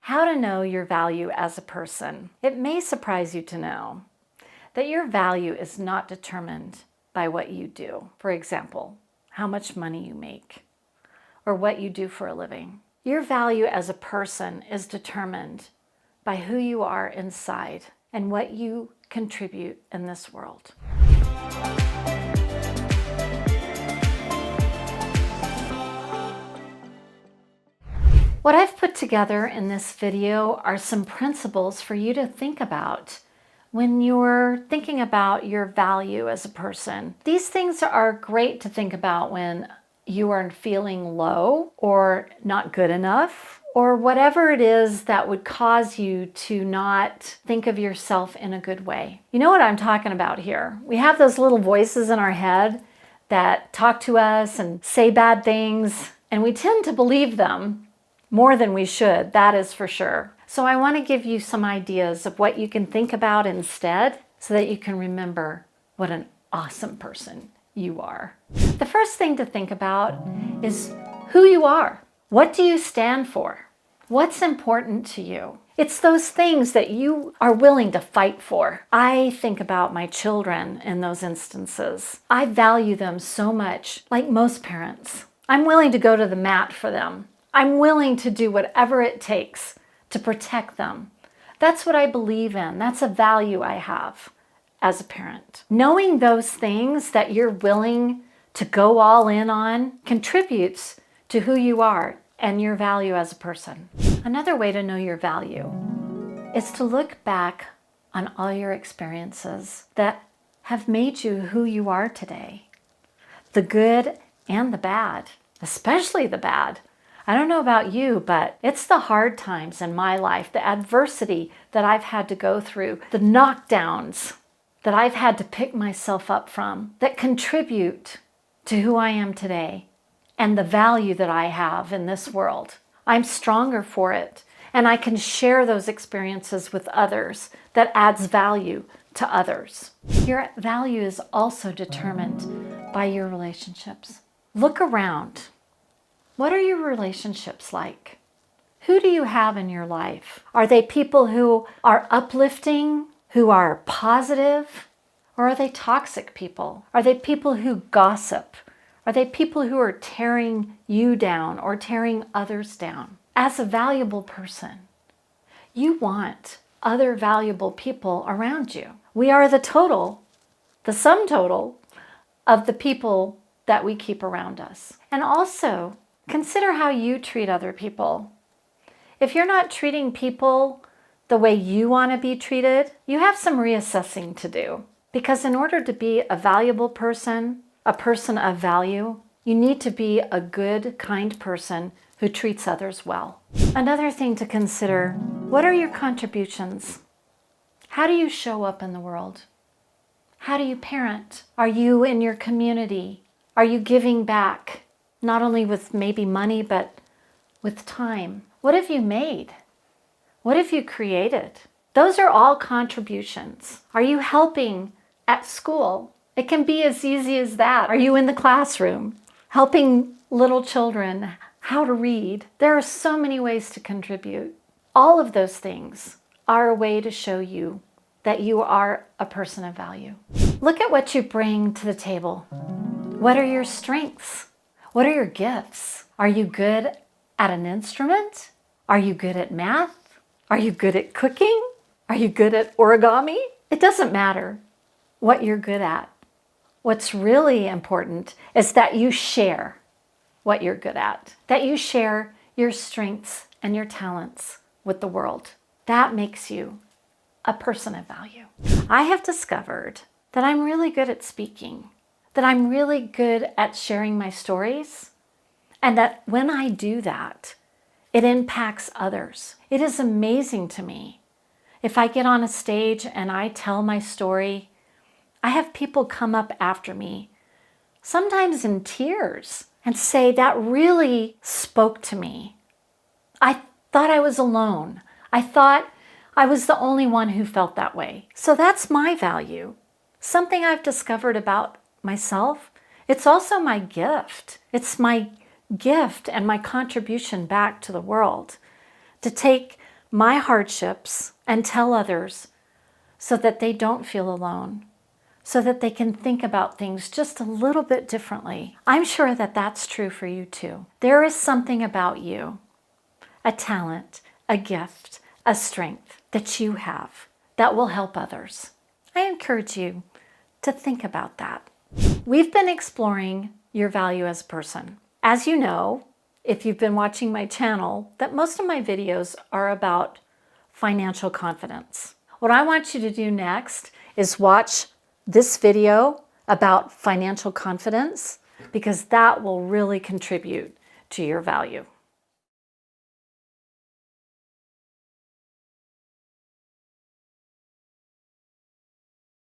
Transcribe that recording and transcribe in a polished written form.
How to know your value as a person. It may surprise you to know that your value is not determined by what you do. For example, how much money you make or what you do for a living. Your value as a person is determined by who you are inside and what you contribute in this world. What I've put together in this video are some principles for you to think about when you're thinking about your value as a person. These things are great to think about when you are feeling low or not good enough, or whatever it is that would cause you to not think of yourself in a good way. You know what I'm talking about here. We have those little voices in our head that talk to us and say bad things, and we tend to believe them more than we should, that is for sure. So I want to give you some ideas of what you can think about instead so that you can remember what an awesome person you are. The first thing to think about is who you are. What do you stand for? What's important to you? It's those things that you are willing to fight for. I think about my children in those instances. I value them so much, like most parents. I'm willing to go to the mat for them. I'm willing to do whatever it takes to protect them. That's what I believe in. That's a value I have as a parent. Knowing those things that you're willing to go all in on contributes to who you are and your value as a person. Another way to know your value is to look back on all your experiences that have made you who you are today. The good and the bad, especially the bad. I don't know about you, but it's the hard times in my life, the adversity that I've had to go through, the knockdowns that I've had to pick myself up from that contribute to who I am today and the value that I have in this world. I'm stronger for it, and I can share those experiences with others that adds value to others. Your value is also determined by your relationships. Look around. What are your relationships like? Who do you have in your life? Are they people who are uplifting, who are positive, or are they toxic people? Are they people who gossip? Are they people who are tearing you down or tearing others down? As a valuable person, you want other valuable people around you. We are the total, the sum total of the people that we keep around us. And also, consider how you treat other people. If you're not treating people the way you want to be treated, you have some reassessing to do. Because in order to be a valuable person, a person of value, you need to be a good, kind person who treats others well. Another thing to consider, what are your contributions? How do you show up in the world? How do you parent? Are you in your community? Are you giving back? Not only with maybe money, but with time. What have you made? What have you created? Those are all contributions. Are you helping at school? It can be as easy as that. Are you in the classroom helping little children how to read? There are so many ways to contribute. All of those things are a way to show you that you are a person of value. Look at what you bring to the table. What are your strengths? What are your gifts? Are you good at an instrument? Are you good at math? Are you good at cooking? Are you good at origami? It doesn't matter what you're good at. What's really important is that you share what you're good at, that you share your strengths and your talents with the world. That makes you a person of value. I have discovered that I'm really good at speaking, that I'm really good at sharing my stories, and that when I do that, it impacts others. It is amazing to me. If I get on a stage and I tell my story, I have people come up after me, sometimes in tears, and say, that really spoke to me. I thought I was alone. I thought I was the only one who felt that way. So that's my value. Something I've discovered about myself. It's also my gift. It's my gift and my contribution back to the world to take my hardships and tell others so that they don't feel alone, so that they can think about things just a little bit differently. I'm sure that that's true for you too. There is something about you, a talent, a gift, a strength that you have that will help others. I encourage you to think about that. We've been exploring your value as a person. As you know, if you've been watching my channel, that most of my videos are about financial confidence. What I want you to do next is watch this video about financial confidence, because that will really contribute to your value.